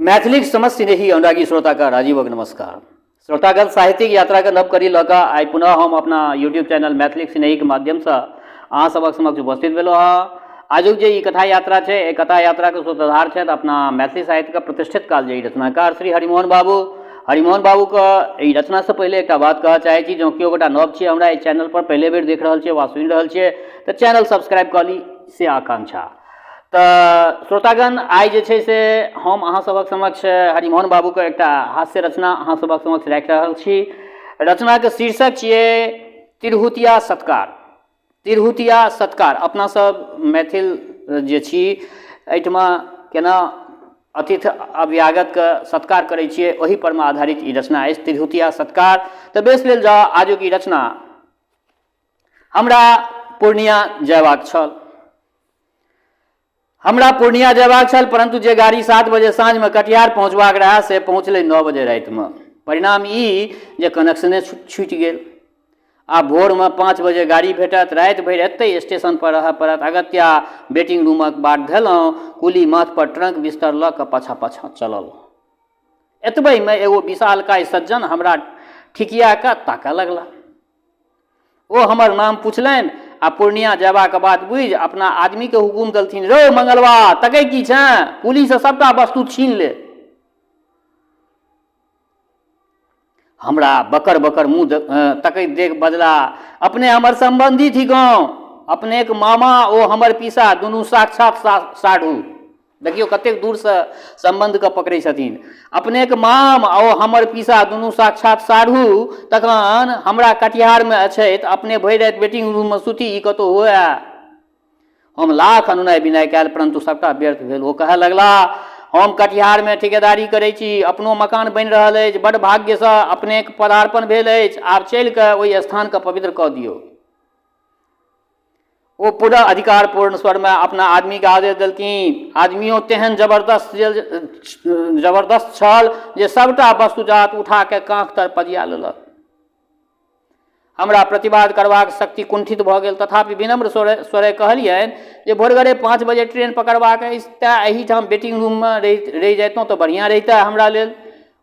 मैथिलीक समस्त स्नेही अनुरागी श्रोता का राजीवक नमस्कार। श्रोतागण, साहित्यिक यात्रा के नव करी लऽ कऽ आइ पुनः हम अपना यूट्यूब चैनल मैथिलीक स्नेही के माध्यम से अहाँ सबक समक्ष उपस्थित भेलहुँ हँ। आजुक जे ई कथा यात्रा है, एक कथा यात्रा के सूत्रधार छथि अपना मैथिली साहित्य के प्रतिष्ठित काल जे रचनाकार श्री हरिमोहन बाबू। हरिमोहन बाबू के ई रचना से पहले एक बात कह चाहे छी, जो केओ गोटा नव छी हमरा चैनल पर पहले बेर देख रहल छियै वा सुनि रहल छियै तऽ चैनल सब्सक्राइब कऽ ली से आकांक्षा। तो श्रोतागण, आई जे छै से हम अहाँ सबक समक्ष हरिमोहन बाबू के एक हास्य रचना अहाँ सबक समक्ष राखि रहल छी। रचना के शीर्षक छियै तिरहुतिया सत्कार। तिरहुतिया सत्कार अपना सब मैथिल जे छी एहिठमा केना अतिथि अभ्यागत के सत्कार करै छियै ओहि पर में आधारित ई रचना अछि तिरहुतिया सत्कार। तो बेस लेल जाओ आजुक ई रचना। हमरा पूर्णिया जयबाक छल। हमरा पूर्णिया जयबाक छल, परंतु जे गाड़ी 7 बजे साँझ में कटिहार पहुँचबाक रहा से पहुँचलै 9 बजे राति में। परिणाम ई जे कनेक्शने छूटि गेल। आब भोर में 5 बजे गाड़ी भेटत, राति भरि एतै स्टेशन पर रहऽ पड़त। अगत्या वेटिंग रूमक बाट धेलहुँ, कुली माथ पर ट्रंक बिस्तर लऽ कऽ पाछा पाछा चलल। एतबे में एगो विशालकाय सज्जन हमरा ठिकिया कऽ ताकऽ लगला। ओ हमर नाम पुछलनि आ पूर्णिया जयबाक बाद बुझि अपना आदमी के हुकुम देलथिन, रो मंगलवा तकै की छै, पुलिस से सबटा वस्तु छीन ले। हमरा बकर बकर मुँह तकैत देख बजला, अपने हमर संबंधी थी गाँव, अपने के मामा ओ हमर पीसा, दुनू साक्षात साढ़ू। देखियो कतेक दूर से संबंध के पकड़े छथिन। अपने के माम ओ हमर पीसा दुनू साक्षात साढ़ू, तखन हमरा कटिहार में अछैत, अपने भरि राति वेटिंग रूम में सुती, ई कतौ हुए। हम लाख अनुनय विनय कयल, परंतु सबटा व्यर्थ भेल। ओ कहै लगला, हम कटिहार में ठिकेदारी करै छी, अपनो मकान बनि रहल अछि, बड़ भाग्य से अपने के पदार्पण भेल अछि, आब चलि कऽ ओहि स्थान के पवित्र कऽ दियौ। वो पूरा अधिकारपूर्ण स्वर में अपना आदमी के आदेश देलखिन। आदमियों तेहन जबरदस्त छल जे सबटा वस्तुजात उठा के कांख तर पजिया लेलक। हमरा प्रतिवाद करबाक शक्ति कुंठित भऽ गेल, तथापि विनम्र स्वरे कहलियनि जे भोरगरे 5 बजे ट्रेन पकड़बाक अछि, तेँ एहिठाम वेटिंग रूम में रहि जैतहुँ तऽ बढ़िआँ रहितै हमरा लेल।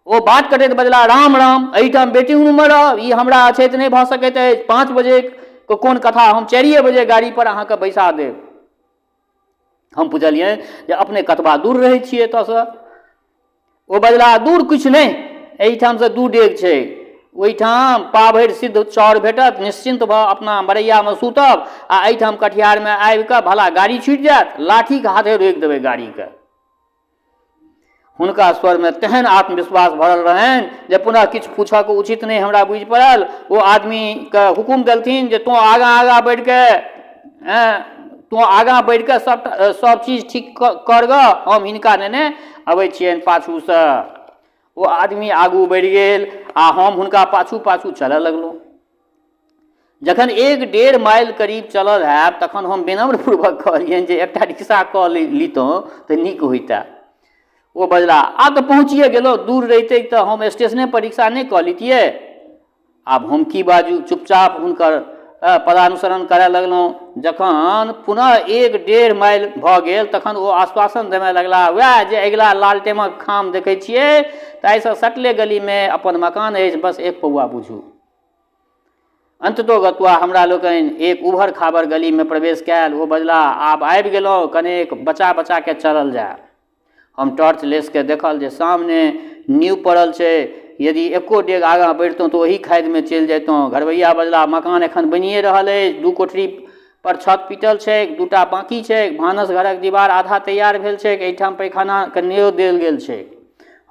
ओ बात कटैत बजला, राम राम, एहिठाम वेटिंग रूम में रहब ई हमरा अछैत नहि भऽ सकैत अछि। 5 बजे को कोन कथा, हम 4 बजे गाड़ी पर अहाँके बैसा देब। हम पुछलियै जे अपने कतबा दूर रहै छियै एतऽसँ। ओ बजला, दूर किछु नहि, एहिठाम से 2 डेग छै। ओहिठाम पाभरि सिद्ध चाउर भेटत, निश्चिंत भऽ अपना मरैया में सुतब आ एहिठाम कटिहार में आबि कऽ भला गाड़ी छूटि जायत, लाठी के हाथे रोकि देबै गाड़ी के। हुनका स्वर में तेहन आत्मविश्वास भरल रहनि जे पुनः किछु पूछऽ के उचित नहीं हमरा बुझि पड़ल। वो आदमी के हुकुम देलथिन जे तू आगाँ बढ़ के सब चीज ठीक कर ग, हम हिनका नेने अबै छियनि पाछू से। वो आदमी आगू बढ़ि गेल आ हम हुनका पाछू पाछू चलऽ लगलहुँ। जखन 1.5 माइल करीब चलल हैब तखन हम विनम्र पूर्वक कहलियनि जे एकटा रिक्शा कऽ लीतहुँ तऽ नीक होइता। वो बजला, आब तो पहुँचिए गेलो, दूर रहते तो हम स्टेशने पर रिक्शा नहीं कऽ लीतियै। आब हम की बाजू, चुपचाप हुनकर पदानुसरण करय लगलहुँ। जखन पुनः 1.5 माइल भऽ गेल तखन ओ आश्वासन देबय लगला, वएह जे अगिला लालटेमक खाम देखै छियै ताहिसँ सटले गली में अपन मकान अछि, बस 1 पौआ बुझू। अंततोगत्वा हमरा लोकनि एक उभर खाबर गली में प्रवेश कयल। ओ बजला, आब आबि गेलहुँ, कनेक बचा बचा के चलल जाय। हम टॉर्च लेस के देखल जे सामने नींव पड़ल छै, यदि एको डेग आगाँ बढ़ितहुँ तो वही खादि में चलि जैतहुँ। घरवैया बजला, मकान एखन बनिए रहल अछि, 2 कोठरी पर छत पिटल छै, 2टा बाकी छै, भानस घरक दीवार आधा तैयार भेल छै, एहिठाम पैखाना के नेओ देल गेल छै।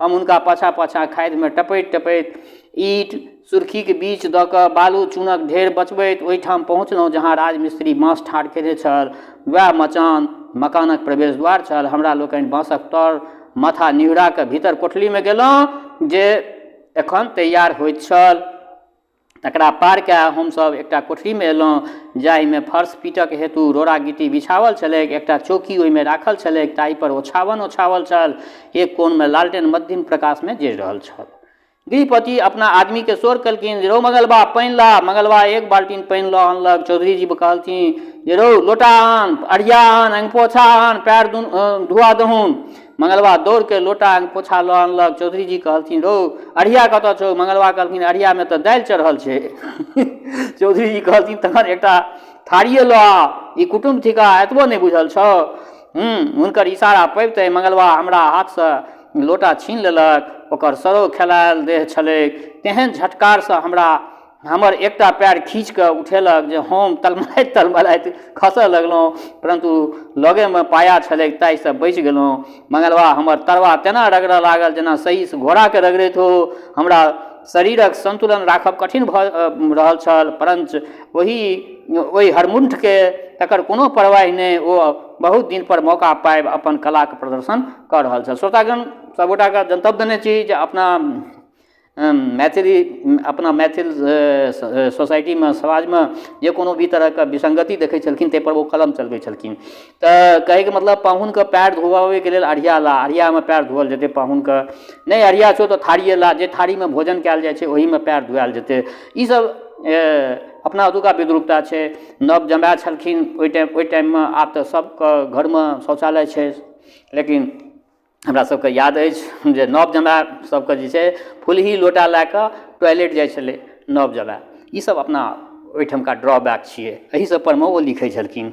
हम उनका पाछा पाछा खादि में टपैत टपैत ईंट सुर्खी के बीच दऽ कऽ बालू चूनक ढेर बचबैत ओहिठाम पहुँचलहुँ जहाँ राजमिस्त्री बाँस ठाढ़ केने छल। वएह मकानक प्रवेश द्वार छल। हमरा लोकनि बाँसक तर माथा निहुरा के भीतर कोठली में गेलहुँ जे एखन तैयार होइत छल। तकरा पार कऽ हमसभ एकटा कोठरी में एलहुँ जाहि में फर्श पीटक हेतु रोड़ा गिट्टी बिछावल छलैक, एकटा चौकी ओहि में राखल छलैक, ताहि पर ओछावन छल। एक कोन में लालटेन मध्यम प्रकाश में जरि रहल छल। गृहपति अपना आदमी के शोर कलखिन, रो मंगलबा पानि ला। मंगलबा 1 बाल्टीन पानि लऽ अनलक। चौधरी जी कहलथिन जे रौ लोटा आन, अढ़िया आन, अंग पोछा आन, पैर धुआ दहुन। मंगलवा दौड़ के लोटा अंग पोछा लऽ आनलक। चौधरी जी कहलखिन रौ अढ़िया कतऽ छौ? मंगलवा कहलखिन अढ़िया में तऽ दालि चढ़ल छै। चौधरी जी कहलखिन तखन एकटा थारिए लऽ आ, ई कुटुम्ब थिका, एतबो नहि बुझल छौ? हुनकर इशारा पैबते मंगलवा हमरा हाथसँ लोटा छीन लेलक। ओकर सरो खेलायल देह छलैक, तेहन झटकारसँ हमर एकटा पैर खींच कऽ उठेलक जे हम तलमलाइत तलमलाइत खसऽ लगलहुँ, परंतु लगेमे पाया छलैक ताहिसँ बचि गेलहुँ। मंगलवा हमर तरवा तेना रगड़ऽ लागल जेना सहीसँ घोड़ाके रगड़ैत हो। हमरा शरीरक संतुलन राखब कठिन भऽ रहल छल, परंच ओहि हरमुंठके तकर कोनो परवाह नहि। ओ बहुत दिन पर मौका पाबि अपन कलाके प्रदर्शन कऽ रहल छल। श्रोतागण सबगोटाके जनतब देने छी जे अपना मैथिल सोसाइटीमे, समाजमे जे कोनो भी तरहके विसंगति देखै छलखिन ताहिपर ओ कलम चलबै छलखिन। तऽ कहैके मतलब पाहुनके पैर धोआबैके लेल अढ़िया ला, अढ़ियामे पैर धोअल जेतै पाहुनके। नहि अढ़िया छौ तऽ थारिए ला, जे थारीमे भोजन कयल जाइ छै ओहीमे पैर धोआयल जेतै। ईसब अपना ओतुका विद्रूपता छै। नव जमाय छलखिन ओहि टाइममे, आब तऽ सबके घरमे शौचालय छै, लेकिन हमरा सबके याद अछि जे नव जमाय सबके जे छै फुलही लोटा लए कऽ टॉयलेट जाइ छलै नव जमाय। ईसब अपना ओहिठामका ड्रॉबैक छियै, एहि सब परमे ओ लिखै छलखिन।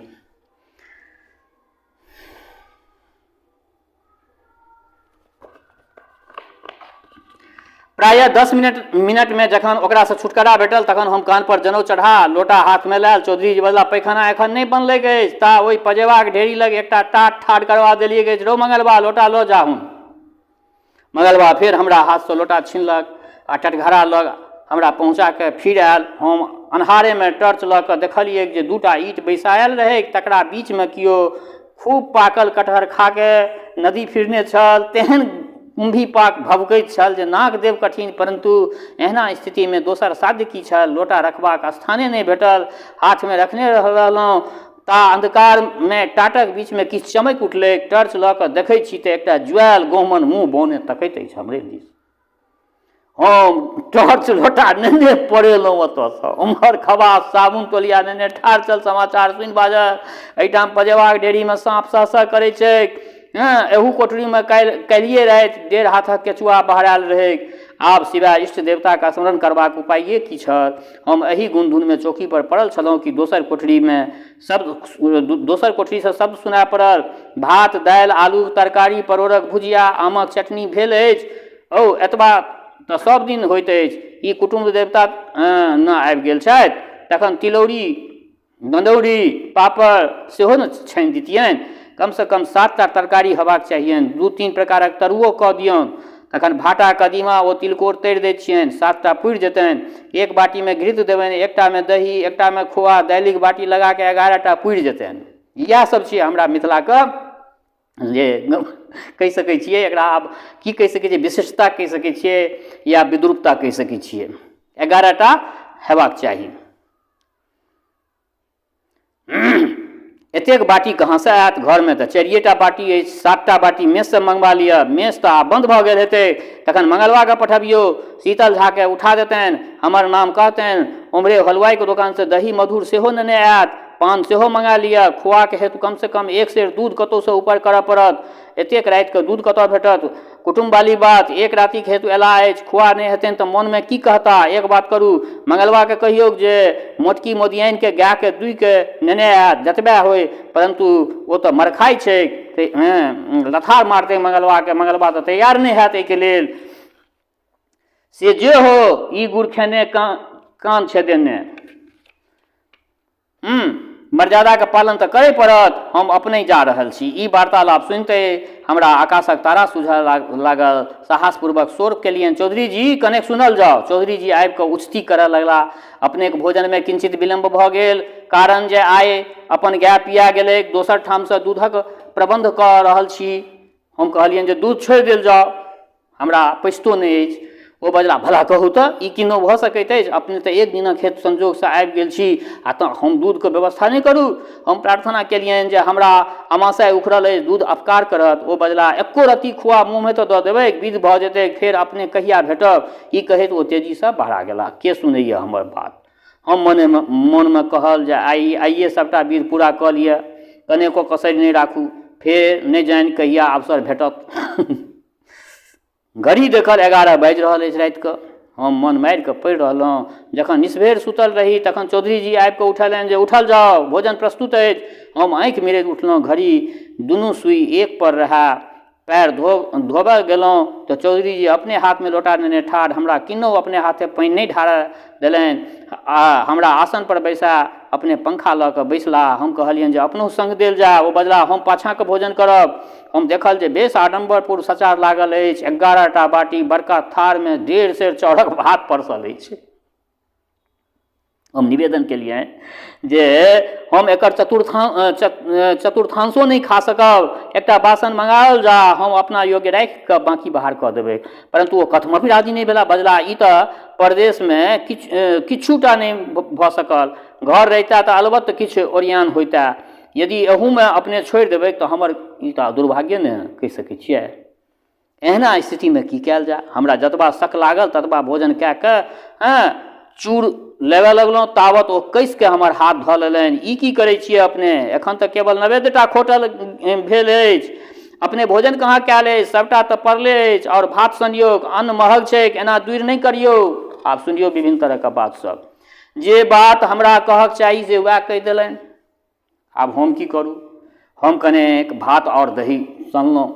प्रायः 10 मिनटमे जखन ओकरासँ छुटकारा भेटल तखन हम कान पर जनउ चढ़ा लोटा हाथमे लायल। चौधरी जी बजला पैखाना एखन नहि बनलै अछि, ता ओहि पजेबाक ढेरी लग एकटा टाट ठाढ़ करवा देलियै अछि। रौ मंगलवा लोटा लऽ जाहुन। मंगलवा फेर हमरा हाथसँ लोटा छीनलक आ टटघरा लग हमरा पहुँचा कऽ फिर आयल। हम अन्हारेमे टॉर्च लऽ कऽ देखलियै जे दूटा ईंट बैसायल रहै, तकरा बीचमे किओ खूब पाकल कटहर खाके नदी फिरने छल। तेहन कुम्भी पाक भभकैत छल जे नाक देब कठिन, परंतु एहना स्थितिमे दोसर साध्य की छल? लोटा रखबाक स्थाने नहि भेटल। हाथमे रखने रहलहुँ ता अंधकारमे टाटक बीचमे किछु चमक उठलै। टॉर्च लऽ कऽ देखैत छी तऽ एकटा जुआएल गहुमन मुँह बौने तकैत अछि हमरे दिस। हम टॉर्च लोटा नेने पड़ेलहुँ ओतऽसँ। उम्हर खबास साबुन तोलिया नेने ठाढ़ छल समाचार सुनि बाजल, एहिठाम पजेबाक ढेरीमे साँप सह सह करै छै। एहू कोठरीमे काल्हिए राति 1.5 हाथक केचुआ बहरायल रहै। आब सिवाय इष्ट देवताके स्मरण करबाक उपाये की छल? हम एही गुनधुनमे चौकी पर पड़ल छलहुँ कि दोसर कोठरीसँ शब्द सुनाय पड़ल। भात दालि आलू तरकारी परोड़क भुजिया आमक चटनी भेल अछि। औ एतबा तऽ सब दिन होइत अछि। ई कुटुम्ब देवता न आबि गेल छथि तखन तिलौरी नदौरी पापड़ सेहो ने छानि दितियनि। कमसँ कम 7टा तरकारी हेबाक चाहियनि, 2-3 प्रकारक तरुओ कऽ दियौन। तखन भाटा कदीमा ओ तिलकोर तरि दैत छियनि, 7टा पुरि जेतनि। एक बाटीमे घृत देबनि, एकटामे दही, एकटामे खोआ, दालिक बाटी लगा कऽ 11टा पुरि जेतनि। इएह सब छियै हमरा मिथिलाके जे कहि सकै छियै एकरा आब की कहि सकै छियै, विशिष्टता कहि सकै छियै या विद्रूपता कहि सकै छियै। 11टा हेबाक चाही। एतेक बाटी कहाँसँ आयत? घरमे तऽ 4टा बाटी अछि। 7टा बाटी मेससँ मंगवा लिअ। मेस तऽ आब बन्द भऽ गेल हेतै, तखन मंगलवाके पठबियौ, शीतल झाके उठा देतनि, हमर नाम कहतनि। ओम्हरे हलवाइके दोकानसँ दही मधुर सेहो नेने आयत, पान सेहो मंगा लिअ। खोआके हेतु कमसँ कम 1 सेर दूध कतहुसँ ऊपर करऽ पड़त। एतेक रातिके दूध कतऽ भेटत? कुटुम्ब वाली बात, एक रातिक हेतु अयला अछि, खोआ नहि हेतनि तऽ मोनमे की कहता? एक बात करू, मंगलवाके कहियौ जे मोटकी मोदियानिके गायके दुहिके नेने आयत, जतबे होय, परंतु ओ तऽ मरखाइ छै, लथार मारतै मंगलवाके। मंगलवा तऽ तैयार नहि हैत एहिके लेल। से जे हो, ई गुड़ खेने कान छेदेने। मर्यादाके पालन तऽ करय पड़त। हम अपने जा रहल छी। ई वार्तालाप सुनिते हमरा आकाशक तारा सूझऽ लागल। साहसपूर्वक शोर केलियनि, चौधरी जी कनेक सुनल जाउ। चौधरी जी आबि कऽ उचती करऽ लगला। अपनेक भोजनमे किंचित विलम्ब भऽ गेल, कारण जे आइ अपन गाय पिया गेलै, दोसर ठामसँ दूधक प्रबंध कऽ रहल छी। हम कहलियनि जे दूध छोड़ि देल जाउ, हमरा पैसतो नहि अछि। ओ बजला भला कहू तऽ ई किनो भऽ सकैत अछि? अपने तऽ एक दिनक हेतु संजोगसँ आबि गेल छी आ तऽ हम दूधके व्यवस्था नहि करू? हम प्रार्थना केलियनि जे हमरा अमाशय उखड़ल अछि, दूध अपकार करत। ओ बजला एको रत्ती खोआ मुँहमे तऽ दऽ देबै, विध भऽ जेतै, फेर अपने कहिया भेटब? ई कहैत ओ तेजीसँ बाहर गेला। के सुनैया हमर बात? हम मन में कहल जे आइए सबटा विध पूरा कऽ लिअ, कनेको कसरि नहि राखू, फेर नहि जानि कहिया अवसर भेटत। घड़ी देखल 11 बाजि रहल अछि राति कऽ। हम मन मारि कऽ पड़ि रहलहुँ। जखन निसभेर सुतल रही तखन चौधरी जी आबि कऽ उठलनि जे उठल जाउ, भोजन प्रस्तुत अछि। हम आँखि मिरैत उठलहुँ, घड़ी दुनू सुई एक पर रहै। पैर धोबऽ गेलहुँ तऽ चौधरी जी अपने हाथमे लोटा नेने ठाढ़, हमरा किन्नौ अपने हाथे पानि नहि ढारऽ देलनि आ हमरा आसन पर बैसा अपने पंखा लऽ कऽ बैसला। हम कहलियनि जे अपनो संग देल जा। ओ बजला हम पाछाँके भोजन करब। हम देखल जे बेस आडम्बरपूर्ण सचार लागल अछि। 11टा बाटी बड़का थारमे 1.5 सेर चाउरक भात परसल अछि। हम निवेदन केलियनि जे हम एकर चतुर्थांशो नहीं खा सकब, एकटा बासन मंगाओल जा, हम अपना योग्य राखि कऽ बाकी बाहर कऽ देबै। परंतु ओ कथमपि राजी नहीं भेला। बजला ई तऽ परदेशमे किछुटा नहीं भऽ सकल, घर रहिता तऽ अलबत्त किछु ओरियान होइता, यदि एहूमे अपने छोड़ि देबै तऽ हमर ई तऽ दुर्भाग्य ने कहि सकै छियै। एहना स्थितिमे की कयल जाय। हमरा जतबा शक लागल ततबा भोजन कए कऽ चूड़ लेबऽ लगलहुँ, तावत ओ कसि के हमर हाथ धऽ लेलनि। ई की करै छियै अपने? एखन तऽ केवल 90टा खोटल भेल अछि, अपने भोजन कहाँ कयल अछि? सबटा तऽ पड़ले अछि और भात संयोग, अन्न महग छै, एना दूरि नहीं करियौ। आब सुनियौ विभिन्न तरहके बात सब। जे बात हमरा कहक चाही से वएह कहि देलनि। आब हम की करू? हम कनेक भात और दही सनलहुँ।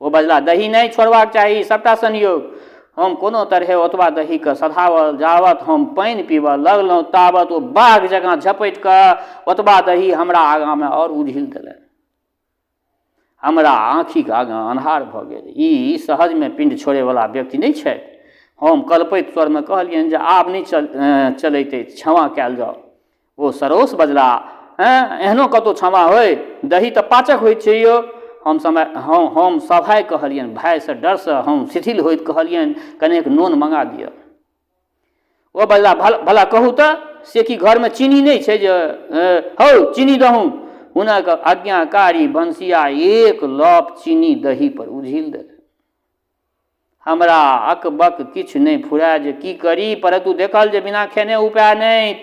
ओ बजला दही नहीं छोड़बाक चाही, सबटा संयोग। हम कोनो तरहे ओतबा दहीके सधावल, जावत हम पानि पीबऽ लगलहुँ तावत ओ बाघ जकाँ झपटि कऽ ओतबा दही हमरा आगाँमे और उझिल देलनि। हमरा आँखिक आगाँ अन्हार भऽ गेल। ई सहजमे पिंड छोड़ैवला व्यक्ति नहीं छै। हम कल्पैत स्वरमे कहलियनि जे आब नहीं चलैत अछि, क्षमा कयल जाउ। ओ सरोस बजला, एहनो कतौ क्षमा होय? दही तऽ पाचक होइत छै यौ। हम सभाय कहलियनि, भायसँ डरसँ हम शिथिल होइत कहलियनि कनेक नून मंगा दिअ। ओ बजला भला कहू तऽ से कि घरमे चीनी नहीं छै जे हौ चीनी दहूँ? हुनक आज्ञाकारी बंसिया एक लॉप चीनी दही पर उझिल देलनि। हमरा अकबक किछु नहीं फुराय जे की करी, परंतु देखल जे बिना खेने उपाय नहीं।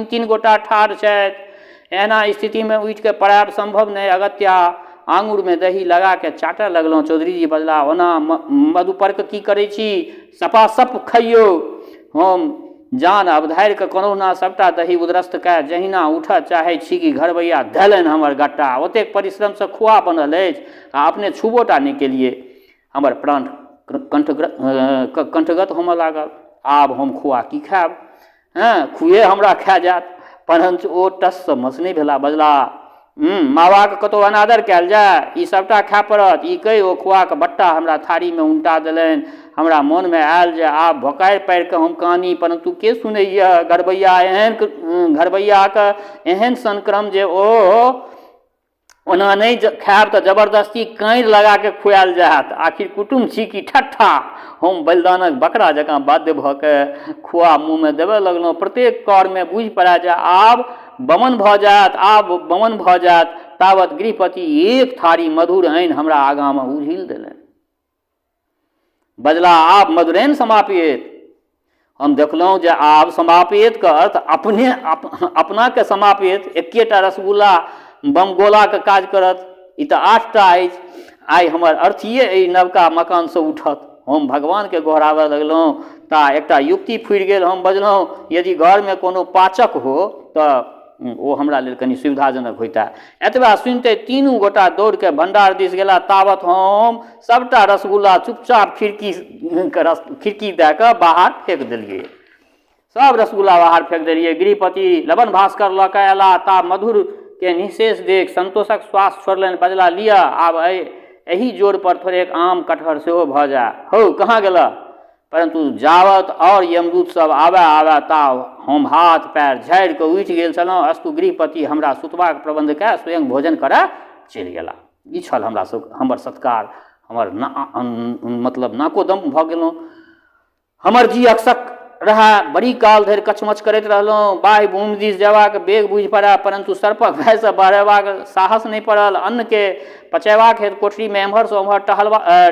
तीन गोटा ठाढ़ छथि। एना स्थितिमे उठि के पड़ायब संभव नहीं। अगत्या आंगुर में दही लगा के चाटऽ लगलहुँ। चौधरी जी बजला ओना मधुपर्क की करै छी? सपासप खइयौ। हम जान अवधारि कऽ कोनहुना सबटा दही उदरस्त कए जहिना उठऽ चाहै छी कि घरबैया धैलनि हमर गट्टा। ओतेक परिश्रमसँ खुआ बनल अछि आ अपने छुबोटा नहीं केलिए। हमर प्राण कंठगत होमऽ लागल। आब हम खुआ की खायब? खुए हमरा खा जायत। परंतु ओ टससँ मस नहीं भेला। बजला मावाके कतौ अनादर कयल जाय, ई सबटा खाय पड़त। ई कहि ओ खुआके बट्टा हमरा थारीमे उल्टा देलनि। हमरा मोनमे आयल जे आब भोकारि पारि कऽ हम कानी, परंतु के सुनैया? घरबैयाके एहन संक्रम जे ओ ओना नहीं खायब तऽ जबरदस्ती काँरि लगा के खुआयल जायत। आखिर कुटुम्ब छी कि ठट्ठा? हम बलिदानक बकरा जकाँ बाध्य भऽ के खुआ मुँहमे देबऽ लगलहुँ। प्रत्येक कौरमे बुझि पड़य जे आब बमन भऽ जायत। तावत गृहपति एक थारी मधुर आनि हमरा आगाँमे उझिल देलनि। बजला आब मधुरैन समापियेत। हम देखलहुँ जे आब समापियत के अर्थ अपना के समापियत। एकेटा रसगुल्ला बमगोलाके काज करत। ई तऽ 8टा अछि। आइ हमर अर्थीये एहि नवका मकानसँ उठत। हम भगवानके गोहराबऽ लगलहुँ ता एकटा युक्ति फुरि गेल। हम बजलहुँ यदि घरमे कोनो पाचक हो तऽ ओ हमरा लेल कनि सुविधाजनक होइता। एतबा सुनिते तीनू गोटा दौड़ के भंडार दिस गेला। तावत हम सबटा रसगुल्ला चुपचाप खिड़की दए कऽ बाहर फेंक देलियै। सब रसगुल्ला बाहर फेंक देलियै। गृहपति लबन भास्कर लऽ कऽ अयला ता मधुर के निशेष देख संतोषक श्वास छोड़लनि। बजला लिअ आब एही जोर पर थोड़ेक आम कटहर सेहो भऽ जाय। हौ कहाँ गेला? परंतु जावत और यमदूत सब आबे ता हम हाथ पैर झाड़ि कऽ उठि गेल छलहुँ। अस्तु गृहपति हमरा सुतबाक प्रबंध कए स्वयं भोजन करऽ चलि गेला। ई छल हमर सत्कार। हमर मतलब नाकोदम भऽ गेलहुँ। हमर जी अक्सक रहा, बड़ी काल धरि कचमच करैत रहलहुँ। बाहि भूमि दिस जयबाक बेग बुझि पड़य, परंतु सर्पक भयसँ बढ़ेबाक साहस नहि पड़ल। अन्नके पचेबाक हेतु कोठरीमे एम्हरसँ ओम्हर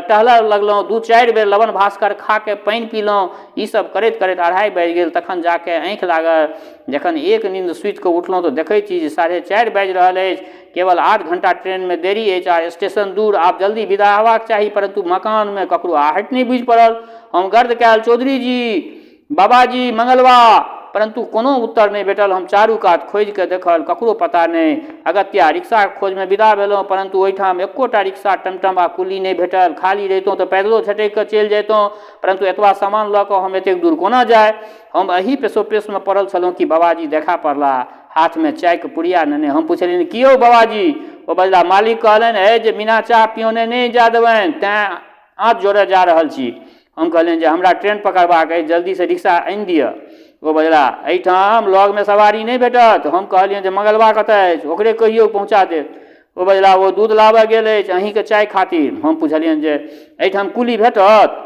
टहलऽ लगलहुँ। 2-4 बेर लवण भास्कर खा के पानि पीलहुँ। ईसभ करैत करैत 2:30 बाजि गेल। तखन जाके आँखि लागल। जखन एक नींद सुति कऽ उठलहुँ तऽ देखैत छी जे 4:30 बाजि रहल अछि। केवल 8 घंटा ट्रेनमे देरी अछि आ स्टेशन दूर। आब जल्दी विदा हेबाक चाही, परंतु मकानमे ककरो आहट नहि बुझि पड़ल। हम गर्द कयल, चौधरी जी, बाबाजी, मंगलवा, परंतु कोनो उत्तर नहि भेटल। हम चारू कात खोजि कऽ देखल, ककरो पता नहि। अगत्या रिक्शाक खोजमे विदा भेलहुँ, परंतु ओहिठाम एकोटा रिक्शा, टमटम आ कुली नहि भेटल। खाली रहितहुँ तऽ पैदलो झटकि कऽ चलि जैतहुँ, परंतु एतबा सामान लऽ कऽ हम एतेक दूर कोना जाय। हम एही पेशोपेशमे पड़ल छलहुँ कि बाबाजी देखा पड़ला, हाथमे चायके पुड़िया नेने। हम पुछलियनि, की यौ बाबाजी? ओ बजला, मालिक कहलनि है जे बिना चाह पियोने नहि जा देबनि, तेँ आँच जोड़े जा रहल छी। हम कहलियनि जे हमरा ट्रेन पकड़बाक अछि, जल्दीसँ रिक्शा आनि दिअ। ओ बजला, एहिठाम लगमे सवारी नहि भेटत। हम कहलियनि जे मंगलवा कतऽ अछि, ओकरे कहियौ पहुँचा देत। ओ बजला, ओ दूध लाबऽ गेल अछि अहीँके चाय खातिर। हम पुछलियनि जे एहिठाम कुली भेटत?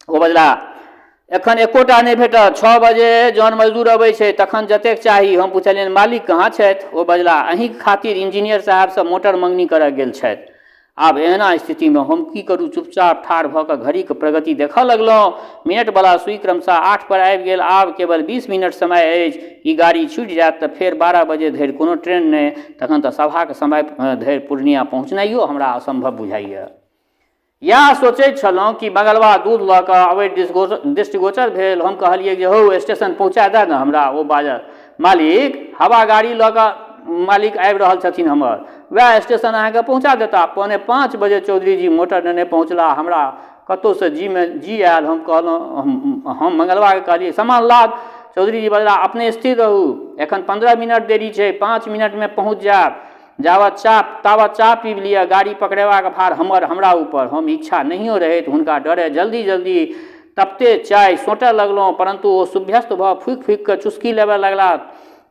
ओ बजला, एखन एकोटा नहि भेटत। 6 बजे जौन मजदूर अबै छै तखन जतेक चाही। हम पुछलियनि मालिक कहाँ छथि? ओ बजला, अहीँके खातिर इंजीनियर साहबसँ मोटर मंगनी करऽ गेल छथि। आब एहना स्थितिमे हम की करू? चुपचाप ठाढ़ भऽ कऽ घड़ीके प्रगति देखऽ लगलहुँ। मिनटवला सुई क्रमशः 8 पर आबि गेल। आब केवल 20 मिनट समय अछि। ई गाड़ी छूटि जायत तऽ फेर 12 बजे धरि कोनो ट्रेन नहि। तखन तऽ सभाके समय धरि पूर्णिया पहुँचनाइयो हमरा असंभव बुझाइए। इएह सोचैत छलहुँ कि मंगलवा दूध लऽ कऽ अबैत दृष्टिगोचर भेल। हम कहलियै जे हौ स्टेशन पहुँचा दए ने हमरा। ओ बाजल, मालिक, हवा गाड़ी लऽ कऽ मालिक आबि रहल छथिन हमर, वएह स्टेशन अहाँके पहुँचा देता। 4:45 बजे चौधरी जी मोटर नेने पहुँचला। हमरा कतहुसँ जी आयल। हम कहलहुँ, हम मंगलवाके कहलियै सामान लाद। चौधरी जी बजला, अपने स्थिर रहू, एखन 15 मिनट देरी छै, 5 मिनटमे पहुँच जायब। तावत चाह पीब लिअ, गाड़ी पकड़ेबाक भार हमरा ऊपर। हम इच्छा नहियो रहैत हुनका डरे जल्दी जल्दी तपते चाय सोँटऽ लगलहुँ, परंतु ओ सुभ्यस्त भऽ फूकि फूकि कऽ चुस्की लेबऽ लगला।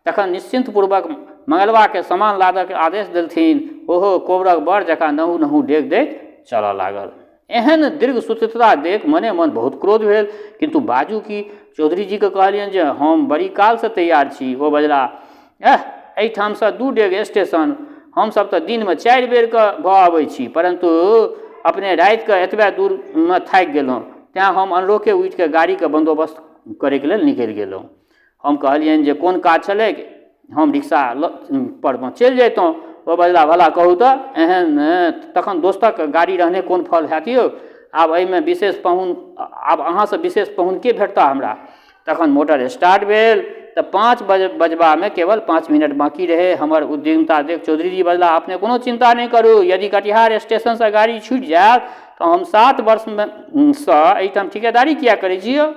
तखन निश्चिन्तपूर्वक मंगलवाके सामान लादऽके आदेश देलथिन। ओहो कोबरक बड़ जकाँ नहू नहू डेग दैत चलऽ लागल। एहन दीर्घ सूत्रता देख मने मन बहुत क्रोध भेल, किंतु बाजू की? चौधरी जी के कहलियनि जे हम बड़ी कालसँ तैयार छी। ओ बजला, एहिठामसँ 2 डेग स्टेशन, हमसभ तऽ दिनमे 4 बेर कऽ भऽ अबै छी, परंतु अपने रातिके एतबे दूरमे थाकि गेलहुँ, तेँ हम अनरोके उठिके गाड़ीके बंदोबस्त करैके लेल निकलि गेलहुँ। हम कहलियनि जे कोन काज छलै, हम रिक्शा पर चलि जैतहुँ। ओ बजला, भला कहू तऽ, एहन तखन दोस्तक गाड़ी रहने कोन फल हैत यौ? आब एहिमे विशेष पाहुन, आब अहाँसँ विशेष पाहुन के भेटता हमरा? तखन मोटर स्टार्ट भेल तऽ 5 बजबामे केवल 5 मिनट बाकी रहे। हमर उद्यमता देख चौधरी जी बजला, अपने कोनो चिंता नहीं करू, यदि कटिहार स्टेशनसँ गाड़ी छूटि जायत तऽ हम 7 वर्षसँ एहिठाम ठिकेदारी किया करै छी यौ?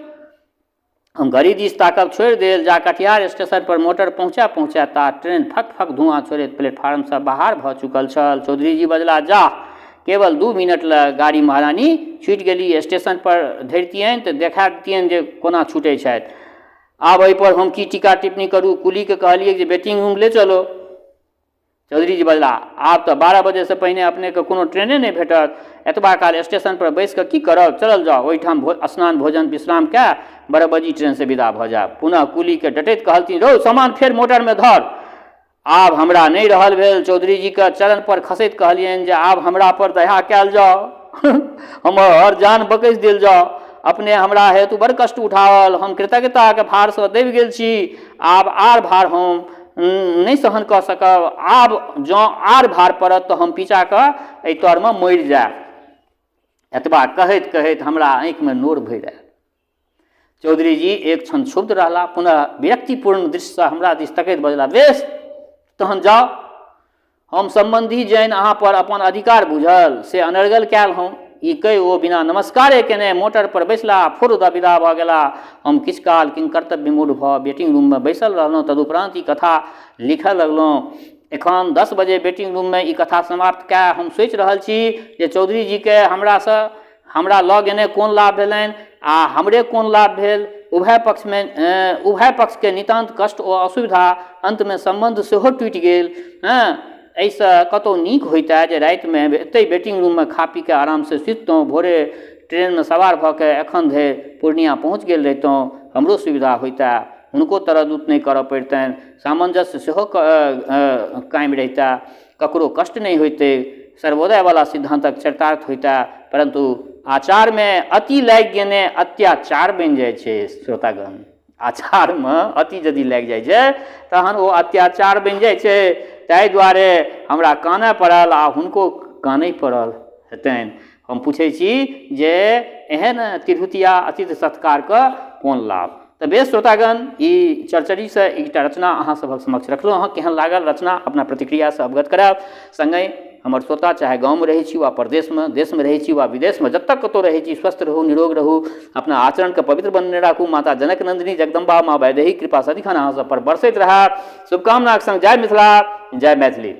हम घड़ी दिस ताकब छोड़ि देल। जा कटिहार स्टेशन पर मोटर पहुँचा ता ट्रेन फक फक धुआं छोड़ैत प्लेटफार्मसँ बाहर भऽ चुकल छल। चौधरी जी बजला, जा केवल 2 मिनट लए गाड़ी महारानी छूटि गेली, स्टेशन पर धरतियनि तऽ देखा देतियनि जे कोना छूटै छथि। आब एहिपर हम की टीका टिप्पणी करू? कुलीके कहलियै जे वेटिंग रूम ले चलो। चौधरी जी बजला, आब तऽ 12 बजेसँ पहिने अपनेके कोनो ट्रेने नहि भेटत, एतबा काल स्टेशन पर बैस कऽ की करब? चलल जाउ, ओहिठाम स्नान भोजन विश्राम कए 12 बजे ट्रेनसँ विदा भऽ जायब। पुनः कुलीके डटैत कहलथिन, रौ सामान फेर मोटरमे धर। आब हमरा नहि रहल भेल। चौधरी जीके चरण पर खसैत कहलियनि जे आब हमरा पर दया कयल जाउ, हमर जान बकैस देल जाउ। अपने हमरा हेतु बड़ कष्ट उठाओल, हम कृतज्ञताके भारसँ दबि गेल छी। आब आर भार हम नहीं सहन कऽ सकब। आब जँ आर भार पड़त तऽ हम पीछा कऽ एहि तरमे मरि जायब। एतबा कहैत कहैत हमरा आँखिमे नोर भरि आयल। चौधरी जी एक क्षण क्षुब्ध रहला, पुनः विरक्तिपूर्ण दृश्यसँ हमरा दिस तकैत बजला, बेश तहन जाउ। हम संबंधी जानि अहाँ पर अपन अधिकार बुझल से अनर्गल कयल हम। ई कहि ओ बिना नमस्कारे केने मोटर पर बैसला, फुर्र विदा भऽ गेला। हम किछु काल किंकर्तव्य विमूढ़ भऽ वेटिंग रूममे बैसल रहलहुँ। तदुपरांत ई कथा लिखऽ लगलहुँ। एखन 10 बजे वेटिंग रूममे ई कथा समाप्त कए हम सोचि रहल छी जे चौधरी जीके हमरा लऽ गेने कोन लाभ भेलनि आ हमरे कोन लाभ भेल। उभय पक्षके नितान्त कष्ट ओ असुविधा, अंतमे संबंध सेहो टूटि गेल। एहिसँ कतहु नीक होइतै जे रातिमे एतहि वेटिंग रूममे खा पी कऽ आरामसँ सुतितहुँ, भोरे ट्रेनमे सवार भऽ कऽ एखन धरि पूर्णिया पहुँच गेल रहितहुँ, हमरो सुविधा होइता, हुनको तरद्दुत नहीं करऽ पड़तनि, सामंजस्य सेहो कायम रहिता, ककरो कष्ट नहीं होइते, सर्वोदय वाला सिद्धांतक चरितार्थ होइता। परंतु आचार में अति लागि गेने अत्याचार बनि जाइ छै श्रोतागण। आचार में अति यदि लागि जाइ छै तहन ओ अत्याचार बनि जाइ छै। ताहि दुआरे हमरा कानय पड़ल आ हुनको कानय पड़ल हेतनि। हम पूछै छी जे एहन तिरहुतिया अतिथि सत्कारके कोन लाभ। तऽ बेस श्रोतागण, ई चरचरीसँ एकटा रचना अहाँ सभक समक्ष रखलहुँ। अहाँ केहन लागल रचना अपना प्रतिक्रियासँ अवगत करायब। संगहि हमर श्रोता चाहे गाँवमे रहै छी वा प्रदेशमे, देशमे रहै छी वा विदेशमे, जतऽ कतौ रहै छी, स्वस्थ रहू, निरोग रहू, अपना आचरणके पवित्र बनेने राखू। माता जनक नंदिनी जगदम्बा माँ वैदेही कृपा सदिखन अहाँ सब पर बरसैत रहै। शुभकामनाक संग जय मिथिला, जय मैथिली।